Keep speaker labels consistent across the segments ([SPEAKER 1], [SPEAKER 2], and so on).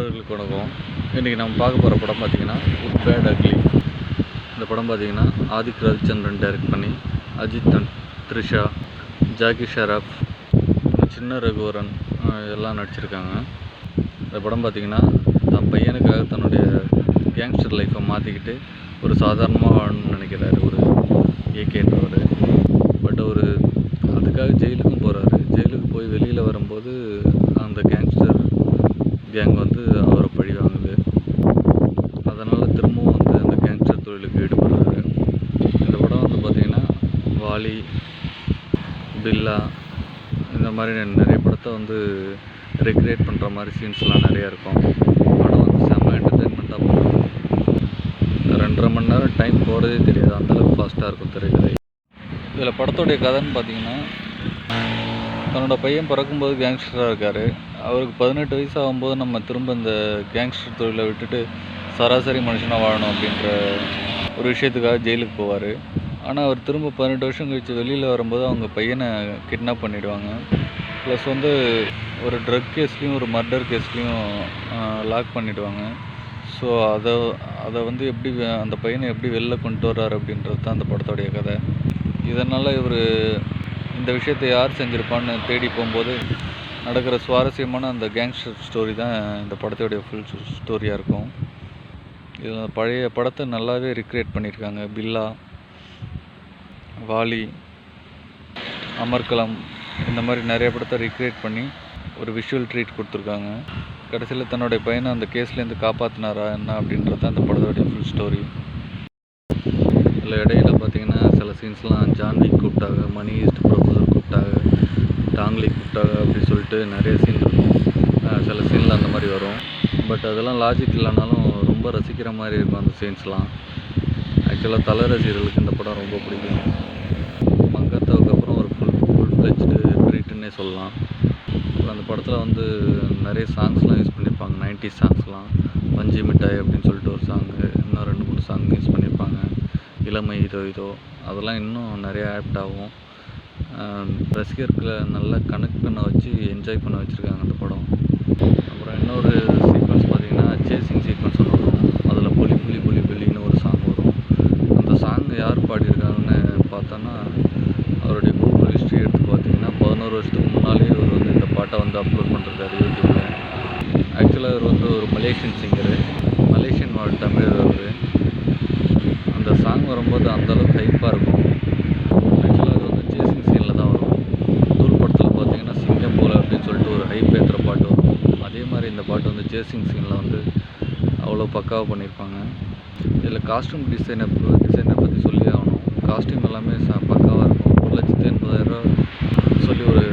[SPEAKER 1] நண்பர்களுக்கு வணக்கம். இன்றைக்கி நம்ம பார்க்க போகிற படம் பார்த்திங்கன்னா குட் பேட் அக்லி. இந்த படம் பார்த்திங்கன்னா ஆதிக் ரவிச்சந்திரன் டைரக்ட் பண்ணி அஜித் அண்ட் த்ரிஷா, ஜாக்கி ஷெராப், சின்ன ரகுவரன் எல்லாம் நடிச்சிருக்காங்க. இந்த படம் பார்த்திங்கன்னா தன் பையனுக்காக தன்னுடைய கேங்ஸ்டர் லைஃப்பை மாற்றிக்கிட்டு ஒரு சாதாரணமாக வாழணும்னு நினைக்கிறாரு ஒரு ஏகேன்றவர். பட் அவர் அதுக்காக ஜெயிலுக்கும் போகிறாரு. ஜெயிலுக்கு போய் வெளியில் வரும்போது அந்த கேங்ஸ்டர் கேங் வந்து அவரை பழி வாங்குது. அதனால் திரும்பவும் வந்து அந்த கேங்ஸ்டர் தொழிலுக்கு ஈடுபடுறாரு. இந்த படம் வந்து பார்த்திங்கன்னா வாலி, பில்லா இந்த மாதிரி நிறைய படத்தை வந்து ரெக்ரியேட் பண்ணுற மாதிரி சீன்ஸ்லாம் நிறையா இருக்கும். படம் வந்து செம்ம என்டர்டெயின்மெண்ட்டாக போகும். 2.5 மணி நேரம் டைம் போகிறதே தெரியாது, அந்தளவுக்கு ஃபாஸ்ட்டாக இருக்கும் திரைக்கதை. இதில் படத்துடைய கதைன்னு பார்த்திங்கன்னா, தன்னோட பையன் பிறக்கும்போது கேங்ஸ்டராக இருக்கார். அவருக்கு 18 வயசு ஆகும்போது நம்ம திரும்ப இந்த கேங்ஸ்டர் தொழிலை விட்டுட்டு சராசரி மனுஷனாக வாழணும் அப்படின்ற ஒரு விஷயத்துக்காக ஜெயிலுக்கு போவார். ஆனால் அவர் திரும்ப 18 வருஷம் கழித்து வெளியில் வரும்போது அவங்க பையனை கிட்னாப் பண்ணிவிடுவாங்க. ப்ளஸ் வந்து ஒரு ட்ரக் கேஸ்லேயும் ஒரு மர்டர் கேஸ்லேயும் லாக் பண்ணிவிடுவாங்க. ஸோ அதை வந்து எப்படி அந்த பையனை எப்படி வெளில கொண்டு வர்றாரு அப்படின்றது தான் அந்த படத்தோடைய கதை. இதனால் இவர் இந்த விஷயத்தை யார் செஞ்சுருப்பான்னு தேடி போகும்போது நடக்கிற சுவாரஸ்யமான அந்த கேங்ஸ்டர் ஸ்டோரி தான் இந்த படத்தோடைய ஃபுல் ஸ்டோரியாக இருக்கும். இதில் பழைய படத்தை நல்லாவே ரிக்ரியேட் பண்ணியிருக்காங்க. பில்லா, வாலி, அமர்கலம் இந்த மாதிரி நிறைய படத்தை ரிக்ரியேட் பண்ணி ஒரு விஷுவல் ட்ரீட் கொடுத்துருக்காங்க. கடைசியில் தன்னுடைய பையனை அந்த கேஸ்லேருந்து காப்பாற்றினாரா என்ன அப்படின்றது தான் அந்த படத்தோடைய ஃபுல் ஸ்டோரி. இதில் இடையில பார்த்திங்கன்னா சில சீன்ஸ்லாம் ஜான்விக் கூப்பிட்டாங்க, மணி ஈஸ்ட் ப்ரொஃபஸர் கூப்பிட்டாங்க, டாங்லி கூப்பிட்டாங்க அப்படின்னு சொல்லிட்டு நிறைய சீன் இருக்கும். சில சீனில் அந்த மாதிரி வரும். பட் அதெல்லாம் லாஜிக் இல்லைனாலும் ரொம்ப ரசிக்கிற மாதிரி இருக்கும் அந்த சீன்ஸ்லாம். ஆக்சுவலாக தலை ரசிகர்களுக்கு இந்த படம் ரொம்ப பிடிக்கும். மங்கத்தாவுக்கு அப்புறம் ஒரு ஃபுல் ஃப்ளெஜ்டு ட்ரீட்டுன்னே சொல்லலாம். அந்த படத்தில் வந்து நிறைய சாங்ஸ்லாம் யூஸ் பண்ணியிருப்பாங்க. 90s சாங்ஸ்லாம். பஞ்சி மிட்டாய் அப்படின்னு சொல்லிட்டு ஒரு சாங்கு, இன்னும் 2-3 சாங் யூஸ் பண்ணியிருப்பாங்க. இளமை இதோ அதெல்லாம் இன்னும் நிறையா ஆப்ட் ஆகும். ரசிகர்களை நல்லா கனெக்ட் பண்ண வச்சு என்ஜாய் பண்ண வச்சுருக்காங்க அந்த படம். அப்புறம் இன்னொரு சீக்வன்ஸ் பார்த்திங்கன்னா சேசிங் சீக்வன்ஸ் ஒன்று வரும். அதில் புலி புலி புலி புலின்னு ஒரு சாங் வரும். அந்த சாங் யார் பாடியிருக்காங்கன்னு பார்த்தோன்னா, அவருடைய கூகுள் ஹிஸ்ட்ரி எடுத்து பார்த்திங்கன்னா 11 வருஷத்துக்கு முன்னாலே இவர் வந்து இந்த பாட்டை வந்து அப்லோட் பண்ணுறாரு யூடியூப்பில். ஆக்சுவலாக இவர் வந்து ஒரு மலேசியன் சிங்கரு, மலேசியன் வாழ் தமிழர் அவர். அந்த சாங் வரும்போது அந்தளவுக்கு ஹைப்பாக இருக்கும். ஆக்சுவலாக அது வந்து சேசிங் சீனில் தான் வரும். தூள் படத்தில் பார்த்திங்கன்னா சிங்கம் போல அப்படின்னு சொல்லிட்டு ஒரு ஹைப் ஏற்றுற பாட்டு வரும். அதே மாதிரி இந்த பாட்டு வந்து சேசிங் சீனில் வந்து அவ்வளோ பக்காவாக பண்ணியிருப்பாங்க. இதில் காஸ்டியூம் டிசைனை பற்றி சொல்லி ஆகணும். காஸ்டியூம் எல்லாமே பக்காவாக இருக்கும். 1,80,000 சொல்லி ஒரு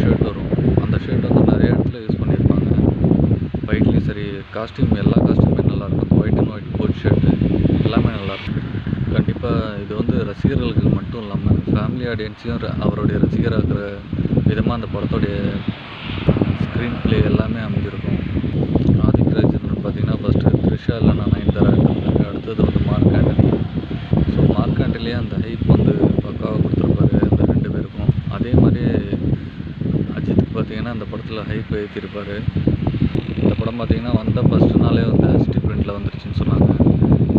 [SPEAKER 1] ஷர்ட் வரும். அந்த ஷர்ட் வந்து நிறைய இடத்துல யூஸ் பண்ணியிருப்பாங்க. ஒயிட்லேயும் சரி, எல்லா காஸ்டியூமே நல்லாயிருக்கும். அந்த white and white code shirt எல்லாமே நல்லாயிருக்கும். கண்டிப்பாக இது வந்து ரசிகர்களுக்கு மட்டும் இல்லாமல் ஃபேமிலி ஆடியன்ஸையும் அவருடைய ரசிகராகிற விதமாக அந்த படத்தோடைய ஸ்க்ரீன் ப்ளே எல்லாமே அமைஞ்சிருக்கும். ஆதிக் ரவிச்சந்திரன் பார்த்திங்கன்னா ஃபஸ்ட்டு த்ரிஷா இல்லைனா நயன்தாரா எடுத்திருந்தாங்க. அடுத்தது வந்து மார்க் ஆண்டனி. ஸோ மார்க் ஆண்டனிலே அந்த ஹைப் வந்து பக்காவாக கொடுத்துருப்பாரு அந்த 2 பேருக்கும். அதே மாதிரி அஜித்துக்கு பார்த்திங்கன்னா அந்த படத்தில் ஹைப் ஏற்றிருப்பார். இந்த படம் பார்த்திங்கன்னா வந்த ஃபஸ்ட்டு நாளே வந்து ஹெச்டி பிரிண்டில் வந்துருச்சுன்னு சொன்னாங்க.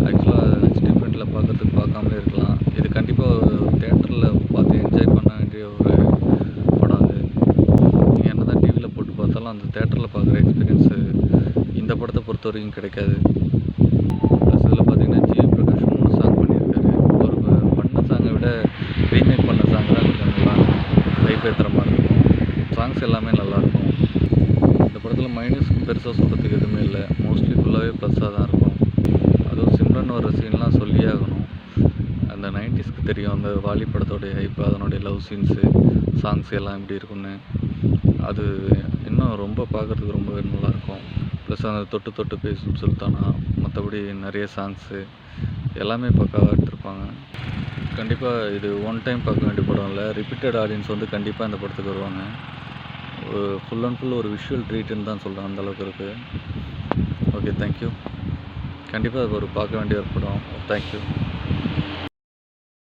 [SPEAKER 1] ஆக்சுவலாக ஹெச்டி பிரிண்டில் பார்க்கறதுக்கு பார்க்காமலே இருக்கலாம். இது கண்டிப்பாக தேட்டரில் பார்த்து என்ஜாய் பண்ண வேண்டிய ஒரு படம் அது. நீங்கள் என்ன தான் டிவியில் போட்டு பார்த்தாலும் அந்த தேட்டரில் பார்க்குற எக்ஸ்பீரியன்ஸு இந்த படத்தை பொறுத்த வரைக்கும் கிடைக்காது. ப்ளஸ் இதில் பார்த்திங்கன்னா ஜிவி பிரகாஷ் 3 சாங் பண்ணியிருக்காரு. ஒரு பண்ண சாங்கை விட ரீமேக் பண்ண சாங் தான் கொஞ்சம் நல்லா ஹைப் ஏற்றுற மாதிரி இருக்கும். சாங்ஸ் எல்லாமே நல்லாயிருக்கும். இந்த படத்தில் மைனஸ்க்கு பெருசாக சொல்கிறதுக்கு எதுவுமே இல்லை. மோஸ்ட்லி ஃபுல்லாகவே ப்ளஸ்ஸாக தான் இருக்கும். அதுவும் சிம்ரன் வர சீன்லாம் சொல்லியே ஆகணும். அந்த 90ஸ்க்கு தெரியும் அந்த வாலி படத்தோடைய ஹைப்பு, அதனுடைய லவ் சீன்ஸு, சாங்ஸ் எல்லாம் எப்படி இருக்குன்னு. அது இன்னும் ரொம்ப பார்க்குறதுக்கு ரொம்பவே நல்லாயிருக்கும். ப்ளஸ் அந்த தொட்டு தொட்டு பேசும் சுல்தானா, மற்றபடி நிறைய சாங்ஸு எல்லாமே பக்காவாக எடுத்திருப்பாங்க. கண்டிப்பாக இது ஒன் டைம் பார்க்க வேண்டிய படம் இல்லை. ரிப்பீட்டட் ஆடியன்ஸ் வந்து கண்டிப்பாக இந்த படத்துக்கு வருவாங்க. ஃபுல் அண்ட் ஃபுல் ஒரு விஷுவல் ட்ரீட்டுன்னு தான் சொல்கிறேன், அந்தளவுக்கு இருக்குது. Okay, thank you. கண்டிப்பாக அது ஒரு பார்க்க வேண்டிய ஒரு படம். தேங்க்யூ.